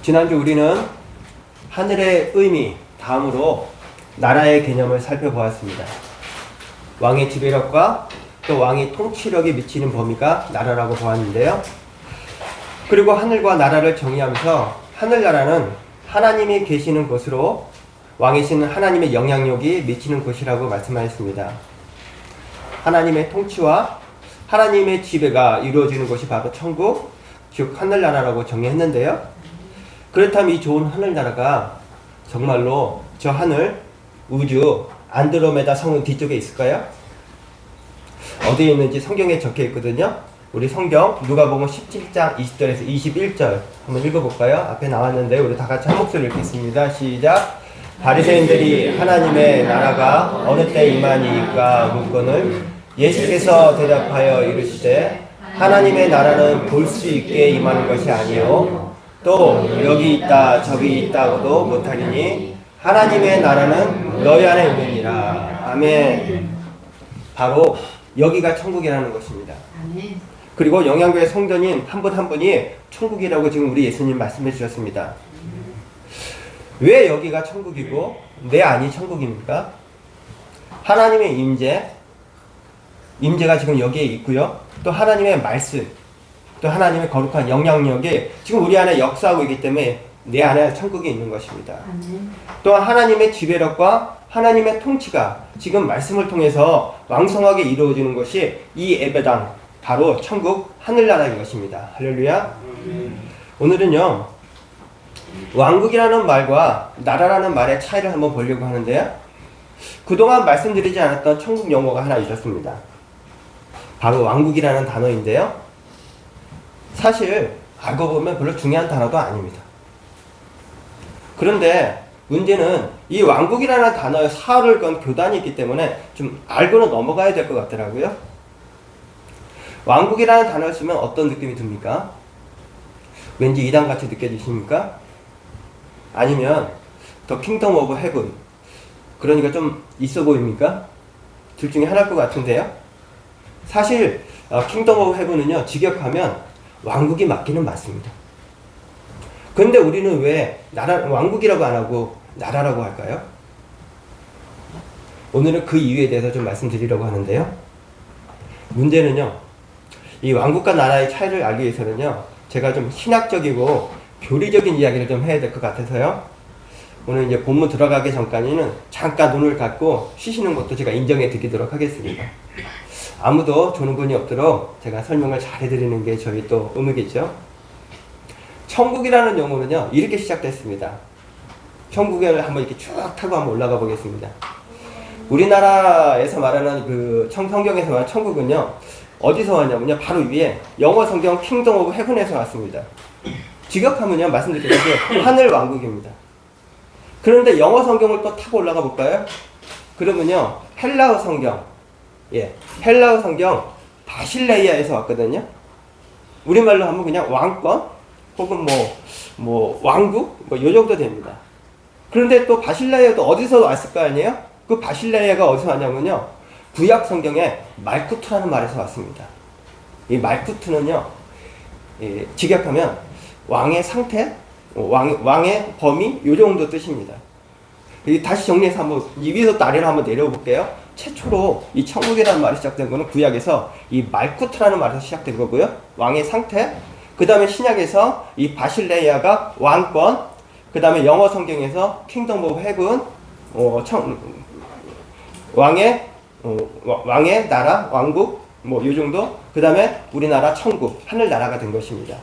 지난주 우리는 하늘의 의미, 다음으로 나라의 개념을 살펴보았습니다. 왕의 지배력과 또 왕의 통치력이 미치는 범위가 나라라고 보았는데요. 그리고 하늘과 나라를 정의하면서 하늘나라는 하나님이 계시는 곳으로 왕이신 하나님의 영향력이 미치는 곳이라고 말씀하였습니다. 하나님의 통치와 하나님의 지배가 이루어지는 곳이 바로 천국, 즉 하늘나라라고 정의했는데요. 그렇다면 이 좋은 하늘나라가 정말로 저 하늘, 우주, 안드로메다 성은 뒤쪽에 있을까요? 어디에 있는지 성경에 적혀 있거든요. 우리 성경 누가복음 17장 20절에서 21절 한번 읽어볼까요? 앞에 나왔는데 우리 다 같이 한 목소리 읽겠습니다. 시작! 바리새인들이 하나님의 나라가 어느 때 임하니까 묻거늘 예수께서 대답하여 이르시되 하나님의 나라는 볼 수 있게 임하는 것이 아니요 또 여기 있다 저기 있다고도 못하리니 하나님의 나라는 너희 안에 있느니라. 아멘. 바로 여기가 천국이라는 것입니다. 그리고 영양교회 성도님 한 분 한 분이 천국이라고 지금 우리 예수님 말씀해 주셨습니다. 왜 여기가 천국이고 내 안이 천국입니까? 하나님의 임재가 지금 여기에 있고요. 또 하나님의 말씀, 또 하나님의 거룩한 영향력이 지금 우리 안에 역사하고 있기 때문에 내 안에 천국이 있는 것입니다. 또한 하나님의 지배력과 하나님의 통치가 지금 말씀을 통해서 왕성하게 이루어지는 것이 이 예배당, 바로 천국 하늘나라인 것입니다. 할렐루야. 오늘은요, 왕국이라는 말과 나라라는 말의 차이를 한번 보려고 하는데요. 그동안 말씀드리지 않았던 천국 용어가 하나 있었습니다. 바로 왕국이라는 단어인데요. 사실 알고 보면 별로 중요한 단어도 아닙니다. 그런데 문제는 이 왕국이라는 단어에 사흘을 건 교단이 있기 때문에 좀 알고는 넘어가야 될 것 같더라고요. 왕국이라는 단어를 쓰면 어떤 느낌이 듭니까? 왠지 이단같이 느껴지십니까? 아니면 더 킹덤 오브 헤븐, 그러니까 좀 있어 보입니까? 둘 중에 하나일 것 같은데요. 사실 킹덤 오브 헤븐은요, 직역하면 왕국이 맞기는 맞습니다. 그런데 우리는 왜 왕국이라고 안 하고 나라라고 할까요? 오늘은 그 이유에 대해서 좀 말씀드리려고 하는데요. 문제는요, 이 왕국과 나라의 차이를 알기 위해서는요, 제가 좀 신학적이고 교리적인 이야기를 좀 해야 될 것 같아서요. 오늘 이제 본문 들어가기 전까지는 잠깐 눈을 감고 쉬시는 것도 제가 인정해 드리도록 하겠습니다. 아무도 조는 분이 없도록 제가 설명을 잘 해드리는 게 저희 또 의무겠죠. 천국이라는 용어는요, 이렇게 시작됐습니다. 천국을 한번 이렇게 쭉 타고 한번 올라가 보겠습니다. 우리나라에서 말하는 그 성경에서 말하는 천국은요, 어디서 왔냐면요, 바로 위에 영어 성경 킹덤 오브 헤븐에서 왔습니다. 직역하면요, 말씀드렸듯이 하늘 왕국입니다. 그런데 영어 성경을 또 타고 올라가 볼까요? 그러면요, 헬라어 성경, 헬라어 성경 바실레이아에서 왔거든요. 우리말로 하면 그냥 왕권 혹은 뭐 왕국 요 정도 됩니다. 그런데 또 바실레이아도 어디서 왔을 거 아니에요? 그 바실레이아가 어디서 왔냐면요, 구약 성경에 말쿠트라는 말에서 왔습니다. 이 말쿠트는요, 직역하면 왕의 상태, 왕의 범위 요 정도 뜻입니다. 다시 정리해서 한번 이 위에서 아래로 한번 내려볼게요. 최초로 이 천국이라는 말이 시작된 거는 구약에서 이 말쿠트라는 말에서 시작된 거고요. 왕의 상태. 그 다음에 신약에서 이 바실레이아가 왕권. 그 다음에 영어 성경에서 킹덤 오브 헤븐, 왕의 나라, 왕국, 요 정도. 그 다음에 우리나라 천국, 하늘나라가 된 것입니다.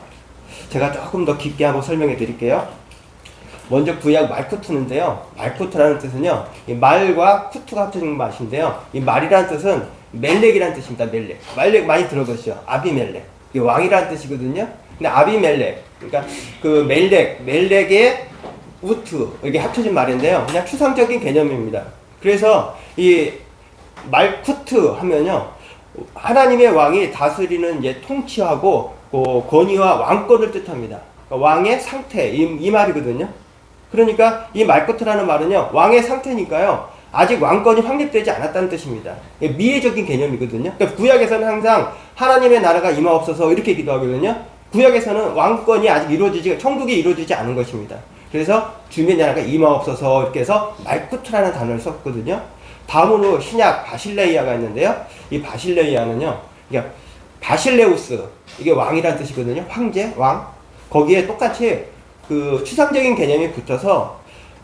제가 조금 더 깊게 한번 설명해 드릴게요. 먼저 구약 말쿠트인데요. 말쿠트라는 뜻은요, 이 말과 쿠트가 합쳐진 맛인데요. 이 말이라는 뜻은 멜렉이라는 뜻입니다. 멜렉 많이 들어보시죠. 아비멜렉. 이게 왕이라는 뜻이거든요. 근데 아비멜렉, 그러니까 그 멜렉의 우트, 이게 합쳐진 말인데요. 그냥 추상적인 개념입니다. 그래서 이 말쿠트 하면요, 하나님의 왕이 다스리는 이제 통치하고 권위와 왕권을 뜻합니다. 그러니까 왕의 상태, 이 말이거든요. 그러니까 이 말쿠트라는 말은요, 왕의 상태니까요, 아직 왕권이 확립되지 않았다는 뜻입니다. 미래적인 개념이거든요. 그러니까 구약에서는 항상 하나님의 나라가 임하옵소서 이렇게 기도하거든요. 구약에서는 왕권이 아직 천국이 이루어지지 않은 것입니다. 그래서 주님의 나라가 임하옵소서 이렇게 해서 말쿠트라는 단어를 썼거든요. 다음으로 신약 바실레이아가 있는데요. 이 바실레이아는요, 그러니까 바실레우스, 이게 왕이라는 뜻이거든요. 황제, 왕. 거기에 똑같이 그 추상적인 개념이 붙어서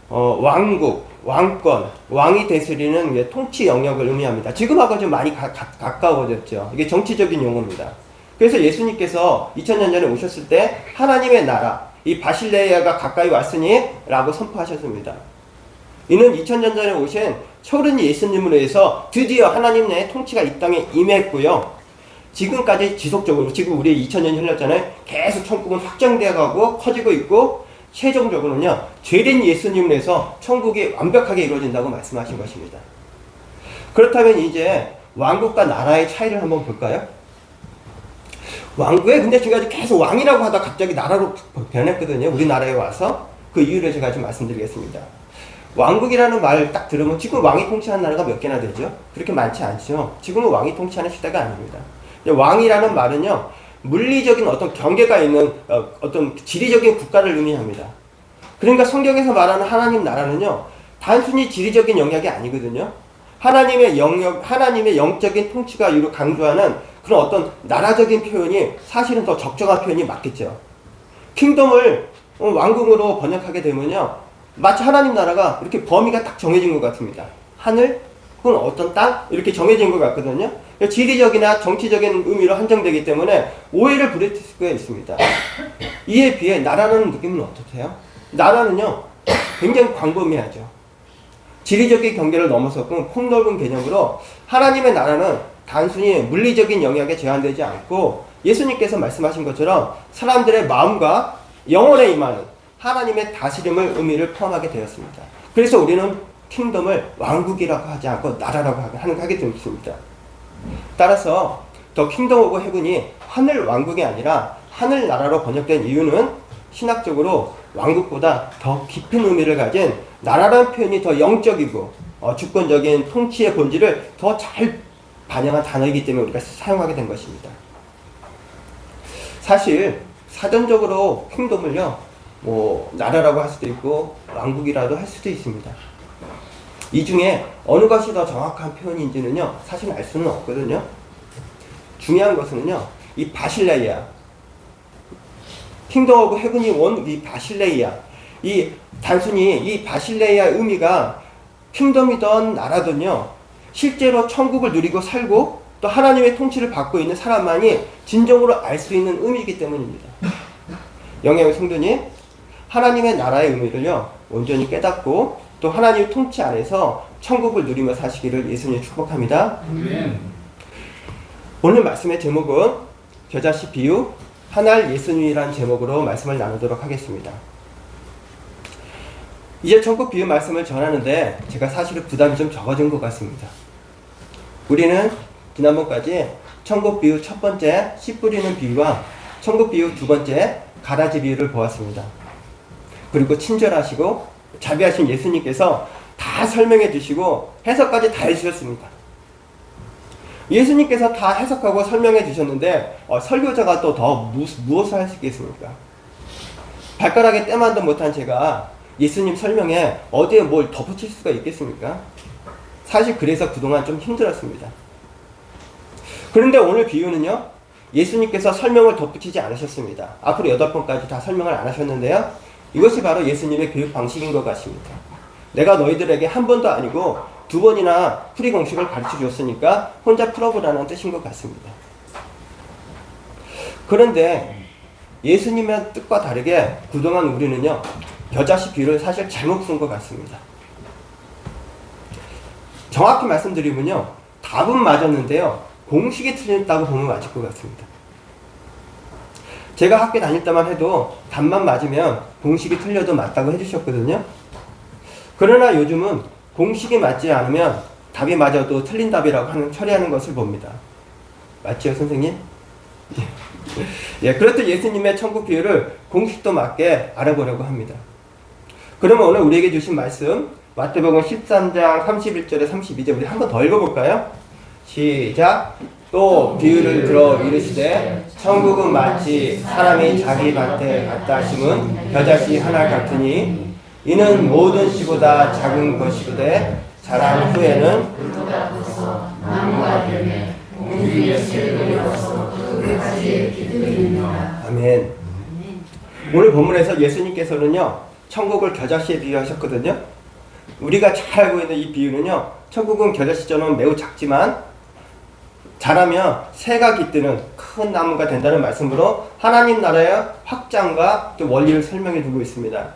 왕국, 왕권, 왕이 다스리는 통치 영역을 의미합니다. 지금하고 좀 많이 가까워졌죠. 이게 정치적인 용어입니다. 그래서 예수님께서 2000년 전에 오셨을 때 하나님의 나라, 이 바실레이아가 가까이 왔으니 라고 선포하셨습니다. 이는 2000년 전에 오신 초른 예수님으로 해서 드디어 하나님 내의 통치가 이 땅에 임했고요. 지금까지 지속적으로, 지금 우리 2000년이 흘렀잖아요. 계속 천국은 확장되어 가고 커지고 있고, 최종적으로는요, 죄된 예수님으로 해서 천국이 완벽하게 이루어진다고 말씀하신 것입니다. 그렇다면 이제 왕국과 나라의 차이를 한번 볼까요? 왜 근데 지금까지 계속 왕이라고 하다 갑자기 나라로 변했거든요. 우리나라에 와서. 그 이유를 제가 좀 말씀드리겠습니다. 왕국이라는 말을 딱 들으면 지금 왕이 통치하는 나라가 몇 개나 되죠? 그렇게 많지 않죠. 지금은 왕이 통치하는 시대가 아닙니다. 왕이라는 말은요, 물리적인 어떤 경계가 있는 어떤 지리적인 국가를 의미합니다. 그러니까 성경에서 말하는 하나님 나라는요, 단순히 지리적인 영역이 아니거든요. 하나님의 영역, 하나님의 영적인 통치가 강조하는 그런 어떤 나라적인 표현이 사실은 더 적정한 표현이 맞겠죠. 킹덤을 왕국으로 번역하게 되면요, 마치 하나님 나라가 이렇게 범위가 딱 정해진 것 같습니다. 하늘, 혹은 어떤 땅, 이렇게 정해진 것 같거든요. 지리적이나 정치적인 의미로 한정되기 때문에 오해를 부릴 수가 있습니다. 이에 비해 나라는 느낌은 어떠세요? 나라는요, 굉장히 광범위하죠. 지리적인 경계를 넘어섰고 폭넓은 개념으로 하나님의 나라는 단순히 물리적인 영역에 제한되지 않고 예수님께서 말씀하신 것처럼 사람들의 마음과 영혼에 임하는 하나님의 다스림을 의미를 포함하게 되었습니다. 그래서 우리는 킹덤을 왕국이라고 하지 않고 나라라고 하게 되었습니다. 따라서 더 킹덤 오브 헤븐이 하늘 왕국이 아니라 하늘 나라로 번역된 이유는 신학적으로 왕국보다 더 깊은 의미를 가진 나라라는 표현이 더 영적이고 주권적인 통치의 본질을 더 잘 반영한 단어이기 때문에 우리가 사용하게 된 것입니다. 사실 사전적으로 킹덤을요, 나라라고 할 수도 있고 왕국이라도 할 수도 있습니다. 이 중에 어느 것이 더 정확한 표현인지는요, 사실 알 수는 없거든요. 중요한 것은요, 이 바실레이아, 킹덤 오브 헤븐이 원 이 바실레이아, 단순히 이 바실레이아의 의미가 킹덤이든 나라든요, 실제로 천국을 누리고 살고 또 하나님의 통치를 받고 있는 사람만이 진정으로 알 수 있는 의미이기 때문입니다. 영예의 성도님, 하나님의 나라의 의미를요, 온전히 깨닫고 또 하나님의 통치 안에서 천국을 누리며 사시기를 예수님 축복합니다. 오늘 말씀의 제목은 겨자씨 비유, 하날 예수님이라는 제목으로 말씀을 나누도록 하겠습니다. 이제 천국 비유 말씀을 전하는데 제가 사실은 부담이 좀 적어진 것 같습니다. 우리는 지난번까지 천국 비유 첫 번째 씨 뿌리는 비유와 천국 비유 두 번째 가라지 비유를 보았습니다. 그리고 친절하시고 자비하신 예수님께서 다 설명해 주시고 해석까지 다 해주셨습니다. 예수님께서 다 해석하고 설명해 주셨는데 설교자가 또 더 무엇을 할 수 있겠습니까? 발가락에 때만도 못한 제가 예수님 설명에 어디에 뭘 덧붙일 수가 있겠습니까? 사실 그래서 그동안 좀 힘들었습니다. 그런데 오늘 비유는요, 예수님께서 설명을 덧붙이지 않으셨습니다. 앞으로 8번까지 다 설명을 안 하셨는데요, 이것이 바로 예수님의 교육 방식인 것 같습니다. 내가 너희들에게 한 번도 아니고 2번이나 풀이 공식을 가르쳐 줬으니까 혼자 풀어보라는 뜻인 것 같습니다. 그런데 예수님의 뜻과 다르게 그동안 우리는요, 겨자씨 비유를 사실 잘못 쓴 것 같습니다. 정확히 말씀드리면요, 답은 맞았는데요, 공식이 틀렸다고 보면 맞을 것 같습니다. 제가 학교 다닐 때만 해도 답만 맞으면 공식이 틀려도 맞다고 해주셨거든요. 그러나 요즘은 공식이 맞지 않으면 답이 맞아도 틀린 답이라고 처리하는 것을 봅니다. 맞지요, 선생님? 예, 그렇듯 예수님의 천국 비유를 공식도 맞게 알아보려고 합니다. 그러면 오늘 우리에게 주신 말씀 마태복음 13장 31절에 32절 우리 한 번 더 읽어볼까요? 시작. 또 비유를 들어 이르시되 천국은 마치 사람이 자기 밭에 갖다 심은 겨자씨 하나 같으니 이는 모든 씨보다 작은 것이로되 자란 후에는 아멘. 오늘 본문에서 예수님께서는요 천국을 겨자씨에 비유하셨거든요. 우리가 잘 알고 있는 이 비유는요 천국은 겨자씨처럼 매우 작지만 자라면 새가 깃드는 큰 나무가 된다는 말씀으로 하나님 나라의 확장과 또 원리를 설명해 두고 있습니다.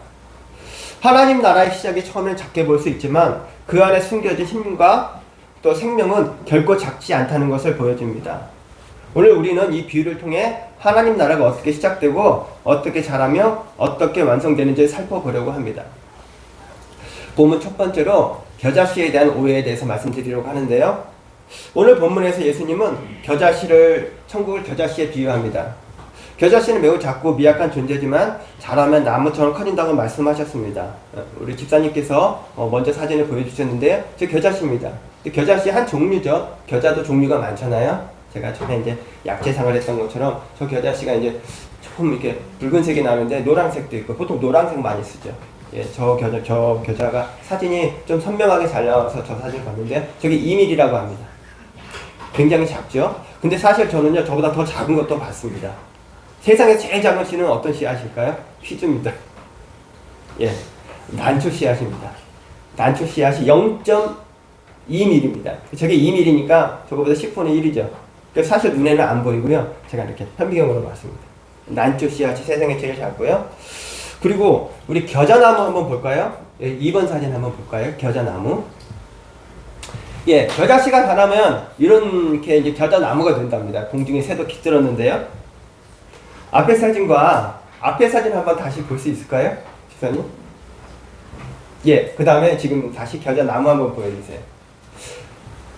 하나님 나라의 시작이 처음에는 작게 보일 수 있지만 그 안에 숨겨진 힘과 또 생명은 결코 작지 않다는 것을 보여줍니다. 오늘 우리는 이 비유를 통해 하나님 나라가 어떻게 시작되고 어떻게 자라며 어떻게 완성되는지 살펴보려고 합니다. 본문 첫 번째로 겨자씨에 대한 오해에 대해서 말씀드리려고 하는데요. 오늘 본문에서 예수님은 천국을 겨자씨에 비유합니다. 겨자씨는 매우 작고 미약한 존재지만 자라면 나무처럼 커진다고 말씀하셨습니다. 우리 집사님께서 먼저 사진을 보여주셨는데요. 저 겨자씨입니다. 겨자씨 한 종류죠. 겨자도 종류가 많잖아요. 제가 전에 이제 약재상을 했던 것처럼 저 겨자씨가 이제 조금 이렇게 붉은색이 나는데 노란색도 있고 보통 노란색 많이 쓰죠. 예, 저 겨자가 사진이 좀 선명하게 잘 나와서 저 사진을 봤는데 저게 2mm라고 합니다. 굉장히 작죠? 근데 사실 저는요, 저보다 더 작은 것도 봤습니다. 세상에 제일 작은 씨는 어떤 씨앗일까요? 휘즈입니다. 예, 난초 씨앗입니다. 난초 씨앗이 0.2mm입니다. 저게 2mm니까 저거보다 10분의 1이죠. 그래서 사실 눈에는 안 보이고요. 제가 이렇게 현미경으로 봤습니다. 난초 씨앗이 세상에 제일 작고요. 그리고 우리 겨자나무 한번 볼까요? 예, 2번 사진 한번 볼까요? 겨자나무. 예, 겨자씨가 자라면 이렇게 이제 겨자나무가 된답니다. 공중에 새도 깃들었는데요. 앞에 사진과 앞에 사진 한번 다시 볼 수 있을까요? 지사님? 예, 그 다음에 지금 다시 겨자나무 한번 보여주세요.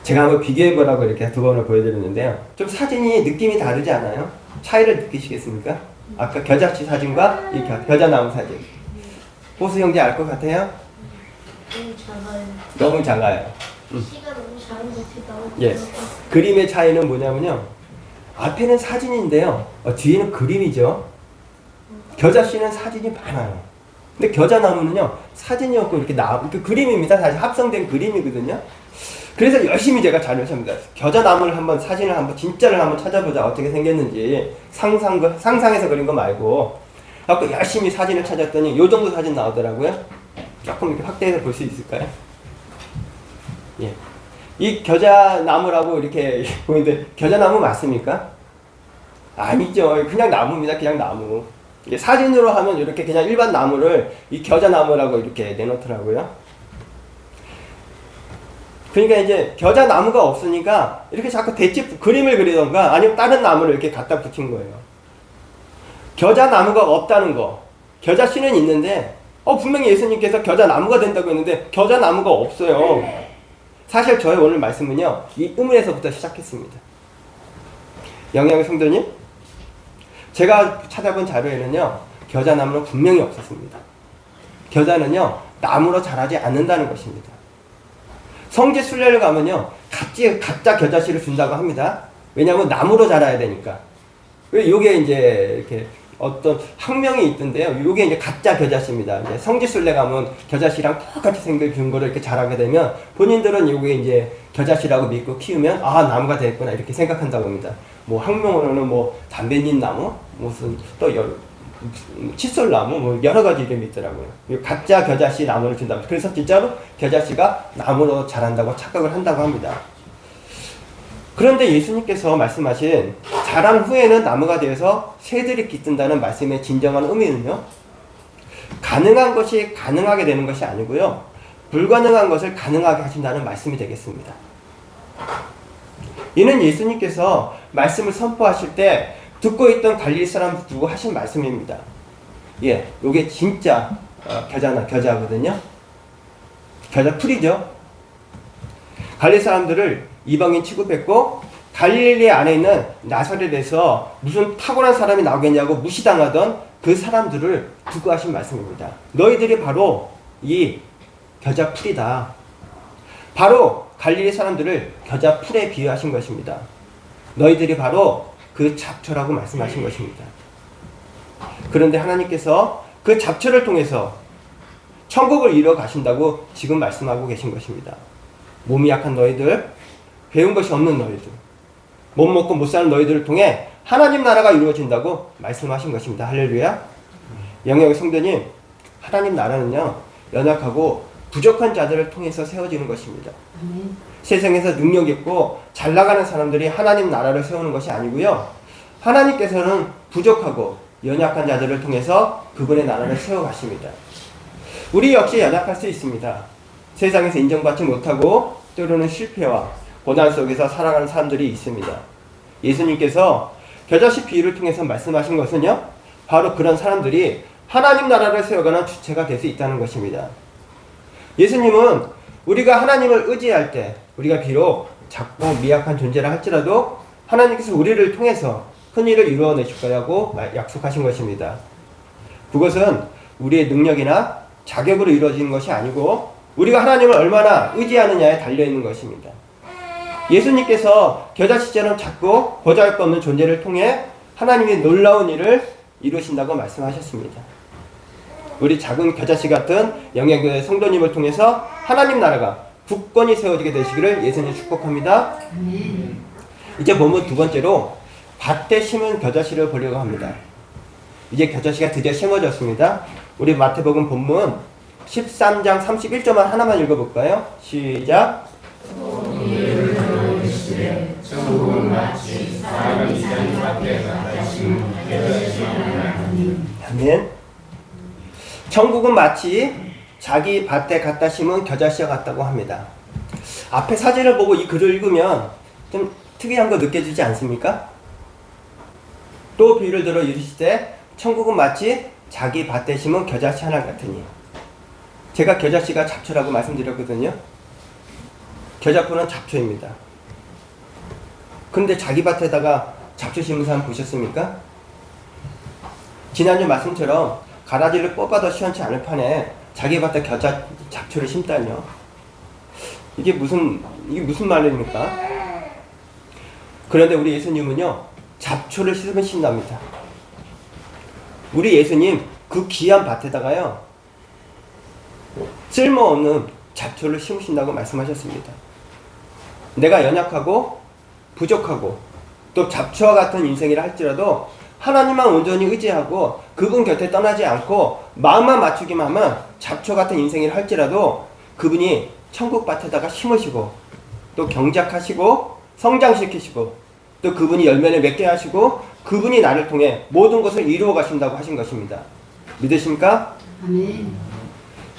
제가 한번 비교해보라고 이렇게 두 번을 보여드렸는데요. 좀 사진이 느낌이 다르지 않아요? 차이를 느끼시겠습니까? 아까 겨자씨 사진과 이 겨자나무 사진. 보수 형제 알 것 같아요? 너무 작아요. 너무 작아요. 시가 너무 작은 것 같아요. 예. 그림의 차이는 뭐냐면요. 앞에는 사진인데요. 뒤에는 그림이죠. 겨자씨는 사진이 많아요. 근데 겨자나무는요. 사진이 없고 이렇게 그림입니다. 사실 합성된 그림이거든요. 그래서 열심히 제가 자료를 찾습니다. 겨자나무를 사진을 진짜를 한번 찾아보자. 어떻게 생겼는지. 상상해서 그린 거 말고. 그래서 열심히 사진을 찾았더니 요 정도 사진 나오더라고요. 조금 이렇게 확대해서 볼 수 있을까요? 예. 이 겨자나무라고 이렇게 보이는데, 겨자나무 맞습니까? 아니죠. 그냥 나무입니다. 그냥 나무. 사진으로 하면 이렇게 그냥 일반 나무를 이 겨자나무라고 이렇게 내놓더라고요. 그러니까 이제 겨자나무가 없으니까 이렇게 자꾸 그림을 그리던가 아니면 다른 나무를 이렇게 갖다 붙인 거예요. 겨자나무가 없다는 거. 겨자씨는 있는데, 분명히 예수님께서 겨자나무가 된다고 했는데, 겨자나무가 없어요. 사실 저의 오늘 말씀은요, 이 의문에서부터 시작했습니다. 영양의 성도님, 제가 찾아본 자료에는요, 겨자나무는 분명히 없었습니다. 겨자는요, 나무로 자라지 않는다는 것입니다. 성지 순례를 가면요, 가짜 겨자씨를 준다고 합니다. 왜냐하면 나무로 자라야 되니까. 요게 이제 이렇게 어떤 학명이 있던데요. 요게 이제 가짜 겨자씨입니다. 이제 성지순례 가면 겨자씨랑 똑같이 생긴 거를 이렇게 자라게 되면 본인들은 요게 이제 겨자씨라고 믿고 키우면 나무가 되겠구나 이렇게 생각한다고 합니다. 뭐 학명으로는 뭐 담배잎 나무, 무슨 또 칫솔나무, 뭐 여러 가지 이름이 있더라고요. 가짜 겨자씨 나무를 준다고. 그래서 진짜로 겨자씨가 나무로 자란다고 착각을 한다고 합니다. 그런데 예수님께서 말씀하신 자란 후에는 나무가 되어서 새들이 깃든다는 말씀의 진정한 의미는요, 가능한 것이 가능하게 되는 것이 아니고요, 불가능한 것을 가능하게 하신다는 말씀이 되겠습니다. 이는 예수님께서 말씀을 선포하실 때 듣고 있던 갈릴리 사람들 두고 하신 말씀입니다. 예, 요게 진짜 겨자거든요. 겨자 풀이죠. 갈릴리 사람들을 이방인 취급했고, 갈릴리 안에 있는 나사렛에서 무슨 탁월한 사람이 나오겠냐고 무시당하던 그 사람들을 두고 하신 말씀입니다. 너희들이 바로 이 겨자 풀이다. 바로 갈릴리 사람들을 겨자 풀에 비유하신 것입니다. 너희들이 바로 그 잡초라고 말씀하신 것입니다. 그런데 하나님께서 그 잡초를 통해서 천국을 이루어 가신다고 지금 말씀하고 계신 것입니다. 몸이 약한 너희들, 배운 것이 없는 너희들, 못 먹고 못 사는 너희들을 통해 하나님 나라가 이루어진다고 말씀하신 것입니다. 할렐루야. 영역의 성도님, 하나님 나라는요, 연약하고 부족한 자들을 통해서 세워지는 것입니다. 세상에서 능력 있고 잘 나가는 사람들이 하나님 나라를 세우는 것이 아니고요, 하나님께서는 부족하고 연약한 자들을 통해서 그분의 나라를 세워가십니다. 우리 역시 연약할 수 있습니다. 세상에서 인정받지 못하고 때로는 실패와 고난 속에서 살아가는 사람들이 있습니다. 예수님께서 겨자씨 비유를 통해서 말씀하신 것은요, 바로 그런 사람들이 하나님 나라를 세워가는 주체가 될 수 있다는 것입니다. 예수님은 우리가 하나님을 의지할 때, 우리가 비록 작고 미약한 존재라 할지라도 하나님께서 우리를 통해서 큰 일을 이루어내실 거라고 약속하신 것입니다. 그것은 우리의 능력이나 자격으로 이루어지는 것이 아니고 우리가 하나님을 얼마나 의지하느냐에 달려있는 것입니다. 예수님께서 겨자씨처럼 작고 보잘것없는 존재를 통해 하나님의 놀라운 일을 이루신다고 말씀하셨습니다. 우리 작은 겨자씨 같은 영예교회 성도님을 통해서 하나님 나라가 굳건히 세워지게 되시기를 예수님 축복합니다. 이제 본문 두 번째로 밭에 심은 겨자씨를 보려고 합니다. 이제 겨자씨가 드디어 심어졌습니다. 우리 마태복음 본문 13장 31절만 하나만 읽어볼까요? 시작. 아멘. 천국은 마치 자기 밭에 갖다 심은 겨자씨와 같다고 합니다. 앞에 사진을 보고 이 글을 읽으면 좀 특이한 거 느껴지지 않습니까? 또 비유를 들어 이르시되 천국은 마치 자기 밭에 심은 겨자씨 하나 같으니. 제가 겨자씨가 잡초라고 말씀드렸거든요. 겨자풀은 잡초입니다. 근데 자기 밭에다가 잡초 심은 사람 보셨습니까? 지난주 말씀처럼 가라지를 뽑아도 시원치 않을 판에 자기 밭에 잡초를 심다니요. 이게 무슨 말입니까? 그런데 우리 예수님은요, 잡초를 심으신답니다. 우리 예수님 그 귀한 밭에다가요, 쓸모없는 잡초를 심으신다고 말씀하셨습니다. 내가 연약하고 부족하고 또 잡초와 같은 인생이라 할지라도 하나님만 온전히 의지하고 그분 곁에 떠나지 않고 마음만 맞추기만 하면 잡초 같은 인생이라 할지라도 그분이 천국 밭에다가 심으시고 또 경작하시고 성장시키시고 또 그분이 열매를 맺게 하시고 그분이 나를 통해 모든 것을 이루어 가신다고 하신 것입니다. 믿으십니까? 아멘.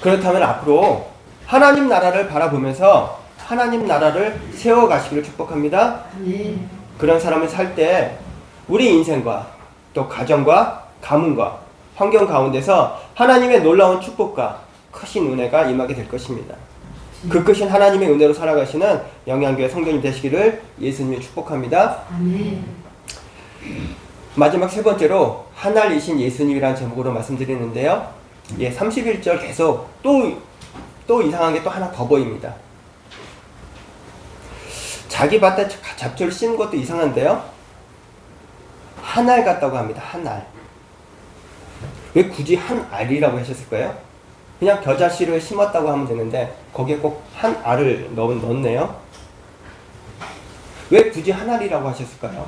그렇다면 앞으로 하나님 나라를 바라보면서 하나님 나라를 세워가시기를 축복합니다. 아멘. 그런 사람을 살 때 우리 인생과 또 가정과 가문과 환경 가운데서 하나님의 놀라운 축복과 크신 은혜가 임하게 될 것입니다. 그 크신 하나님의 은혜로 살아가시는 영양교회 성도님 되시기를 예수님이 축복합니다. 아멘. 마지막 세 번째로 하늘이신 예수님이라는 제목으로 말씀드리는데요. 31절 계속 또 이상한 게 또 하나 더 보입니다. 자기 밭에 잡초를 심은 것도 이상한데요. 한 알 같다고 합니다. 한 알. 왜 굳이 한 알이라고 하셨을까요? 그냥 겨자씨를 심었다고 하면 되는데 거기에 꼭 한 알을 넣었네요. 왜 굳이 한 알이라고 하셨을까요?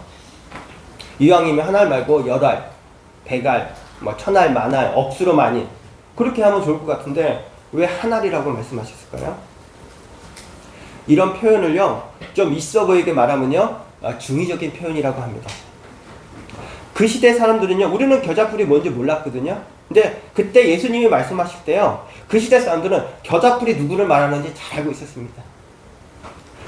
이왕이면 한 알 말고 10알, 100알, 1000알, 만알, 억수로 많이 그렇게 하면 좋을 것 같은데 왜 한 알이라고 말씀하셨을까요? 이런 표현을요, 좀 있어 보이게 말하면요, 중의적인 표현이라고 합니다. 그 시대 사람들은요, 우리는 겨자풀이 뭔지 몰랐거든요. 근데 그때 예수님이 말씀하실 때요, 그 시대 사람들은 겨자풀이 누구를 말하는지 잘 알고 있었습니다.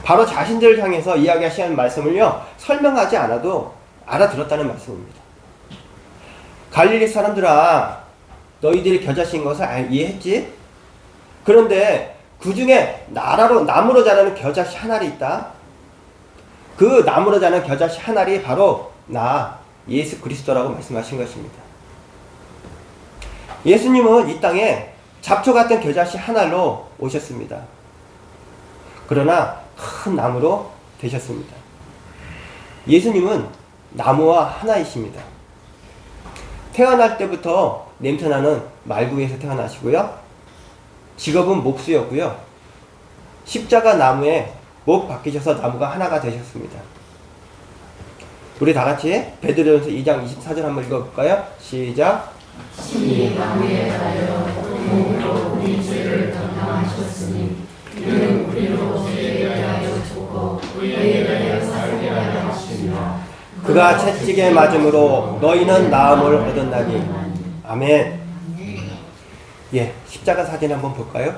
바로 자신들을 향해서 이야기하시는 말씀을요, 설명하지 않아도 알아들었다는 말씀입니다. 갈릴리 사람들아, 너희들이 겨자씨인 것을 이해했지? 그런데 그 중에 나무로 자라는 겨자씨 한 알이 있다. 그 나무로 자라는 겨자씨 한 알이 바로 나, 예수 그리스도라고 말씀하신 것입니다. 예수님은 이 땅에 잡초 같은 겨자씨 한 알로 오셨습니다. 그러나 큰 나무로 되셨습니다. 예수님은 나무와 하나이십니다. 태어날 때부터 냄새나는 말구에서 태어나시고요. 직업은 목수였고요. 십자가 나무에 못 박히셔서 나무가 하나가 되셨습니다. 우리 다 같이 베드로전서 2장 24절 한번 읽어볼까요? 시작. 이 나무에 달려 몸으로 우리 죄를 담당하셨으니 이는 우리로 죄에 대하여 죽고 의에 대하여 살게 하려 하시니라. 그가 채찍에 맞음으로 너희는 나음을 얻었나니. 아멘. 예, 십자가 사진 한번 볼까요?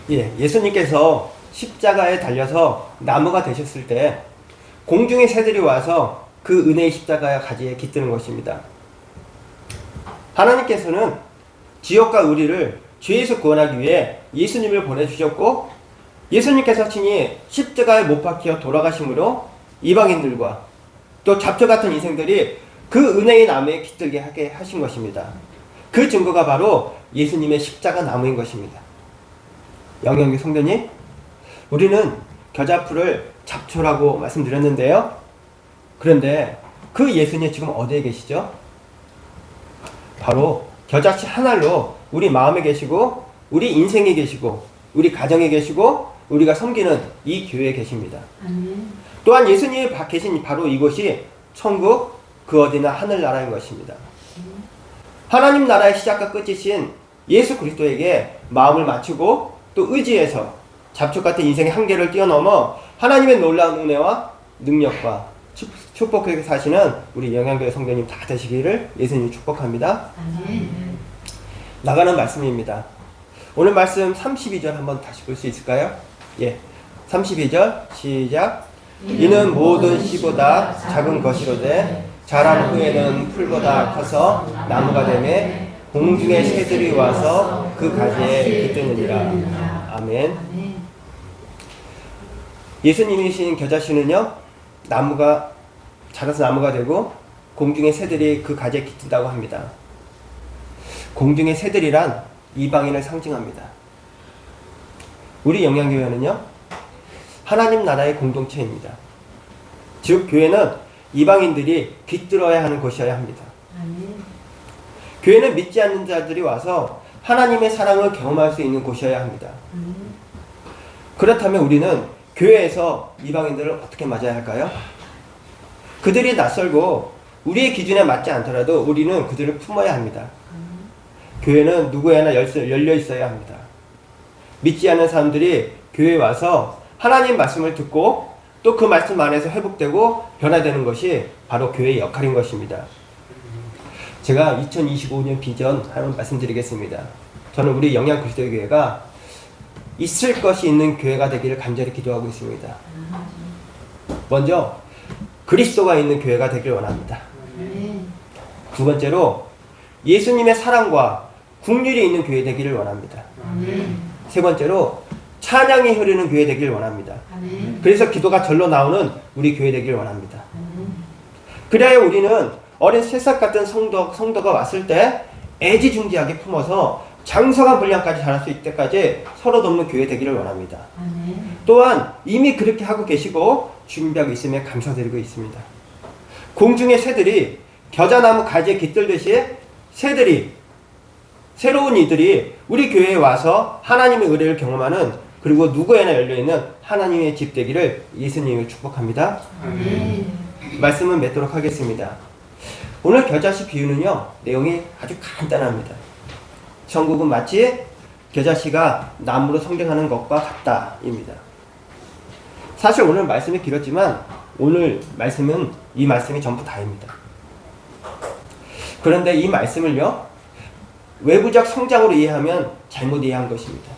예, 예수님께서 십자가에 달려서 나무가 되셨을 때 공중의 새들이 와서 그 은혜의 십자가의 가지에 깃드는 것입니다. 하나님께서는 지옥과 의리를 죄에서 구원하기 위해 예수님을 보내주셨고, 예수님께서 친히 십자가에 못 박혀 돌아가심으로 이방인들과 또 잡초 같은 인생들이 그 은혜의 나무에 깃들게 하게 하신 것입니다. 그 증거가 바로 예수님의 십자가 나무인 것입니다. 영영기 성도님, 우리는 겨자풀을 잡초라고 말씀드렸는데요. 그런데 그 예수님 지금 어디에 계시죠? 바로 겨자씨 하나로 우리 마음에 계시고, 우리 인생에 계시고, 우리 가정에 계시고, 우리가 섬기는 이 교회에 계십니다. 또한 예수님이 계신 바로 이곳이 천국, 그 어디나 하늘나라인 것입니다. 하나님 나라의 시작과 끝이신 예수 그리스도에게 마음을 맞추고 또 의지해서 잡초 같은 인생의 한계를 뛰어넘어 하나님의 놀라운 은혜와 능력과 축복하게 사시는 우리 영양교회 성도님 다 되시기를 예수님이 축복합니다. 나가는 말씀입니다. 오늘 말씀 32절 한번 다시 볼 수 있을까요? 예, 32절 시작. 이는 모든 씨보다 작은 것이로되 자란 후에는 풀보다 커서 나무가 되매 공중의 새들이 와서 그 가지에 깃드느니라. 아멘. 예수님이신 겨자씨는요, 나무가 자라서 나무가 되고 공중의 새들이 그 가지에 깃든다고 합니다. 공중의 새들이란 이방인을 상징합니다. 우리 영양교회는요, 하나님 나라의 공동체입니다. 즉 교회는 이방인들이 깃들어야 하는 곳이어야 합니다. 교회는 믿지 않는 자들이 와서 하나님의 사랑을 경험할 수 있는 곳이어야 합니다. 그렇다면 우리는 교회에서 이방인들을 어떻게 맞아야 할까요? 그들이 낯설고 우리의 기준에 맞지 않더라도 우리는 그들을 품어야 합니다. 교회는 누구에나 열려 있어야 합니다. 믿지 않는 사람들이 교회에 와서 하나님 말씀을 듣고 또 그 말씀 안에서 회복되고 변화되는 것이 바로 교회의 역할인 것입니다. 제가 2025년 비전 한번 말씀드리겠습니다. 저는 우리 영양 그리스도의 교회가 있을 것이 있는 교회가 되기를 간절히 기도하고 있습니다. 먼저 그리스도가 있는 교회가 되길 원합니다. 두 번째로 예수님의 사랑과 긍휼이 있는 교회 되기를 원합니다. 세 번째로 찬양이 흐르는 교회 되기를 원합니다. 그래서 기도가 절로 나오는 우리 교회 되기를 원합니다. 그래야 우리는 어린 새싹 같은 성도가 왔을 때 애지중지하게 품어서 장성한 분량까지 자랄 수 있을 때까지 서로 돕는 교회 되기를 원합니다. 또한 이미 그렇게 하고 계시고 준비하고 있음에 감사드리고 있습니다. 공중의 새들이 겨자나무 가지에 깃들듯이 새로운 이들이 우리 교회에 와서 하나님의 의뢰를 경험하는, 그리고 누구에나 열려있는 하나님의 집 되기를 예수님을 축복합니다. 말씀을 맺도록 하겠습니다. 오늘 겨자씨 비유는요, 내용이 아주 간단합니다. 천국은 마치 겨자씨가 나무로 성장하는 것과 같다입니다. 사실 오늘 말씀이 길었지만 오늘 말씀은 이 말씀이 전부 다입니다. 그런데 이 말씀을요, 외부적 성장으로 이해하면 잘못 이해한 것입니다.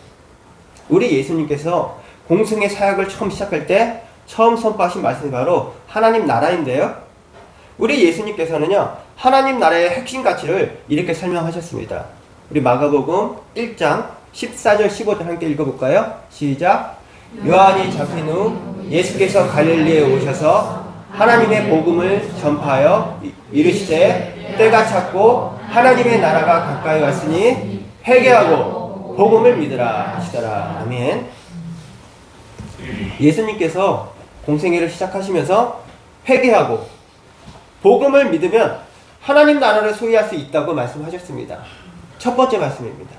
우리 예수님께서 공생의 사역을 처음 시작할 때 처음 선포하신 말씀이 바로 하나님 나라인데요, 우리 예수님께서는요, 하나님 나라의 핵심 가치를 이렇게 설명하셨습니다. 우리 마가복음 1장 14절 15절 함께 읽어볼까요? 시작. 요한이 잡힌 후 예수께서 갈릴리에 오셔서 하나님의 복음을 전파하여 이르시되 때가 찼고 하나님의 나라가 가까이 왔으니 회개하고 복음을 믿으라 하시더라. 아멘. 예수님께서 공생애를 시작하시면서 회개하고 복음을 믿으면 하나님 나라를 소유할 수 있다고 말씀하셨습니다. 첫 번째 말씀입니다.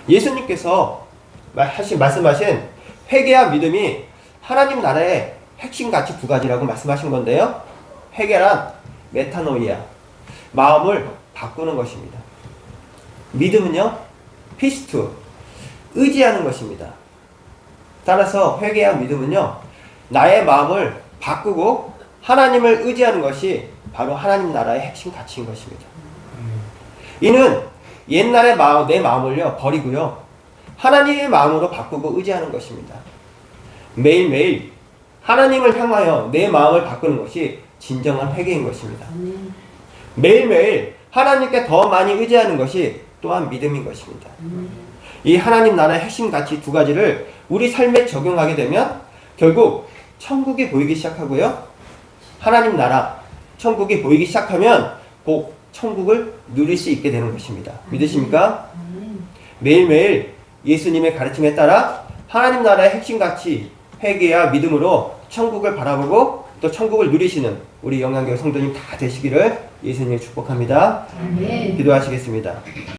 예수님께서 말씀하신 회개와 믿음이 하나님 나라의 핵심 가치 두 가지라고 말씀하신 건데요. 회개란 메타노이아, 마음을 바꾸는 것입니다. 믿음은요, 피스투, 의지하는 것입니다. 따라서 회개와 믿음은요, 나의 마음을 바꾸고 하나님을 의지하는 것이 바로 하나님 나라의 핵심 가치인 것입니다. 이는 옛날의 내 마음을요, 버리고요, 하나님의 마음으로 바꾸고 의지하는 것입니다. 매일매일 하나님을 향하여 내 마음을 바꾸는 것이 진정한 회개인 것입니다. 매일매일 하나님께 더 많이 의지하는 것이 또한 믿음인 것입니다. 이 하나님 나라의 핵심 가치 두 가지를 우리 삶에 적용하게 되면 결국 천국이 보이기 시작하고요, 하나님 나라, 천국이 보이기 시작하면 곧 천국을 누릴 수 있게 되는 것입니다. 믿으십니까? 매일매일 예수님의 가르침에 따라 하나님 나라의 핵심 가치, 회개와 믿음으로 천국을 바라보고 또 천국을 누리시는 우리 영양교회 성도님 다 되시기를 예수님이 축복합니다. 아멘. 기도하시겠습니다.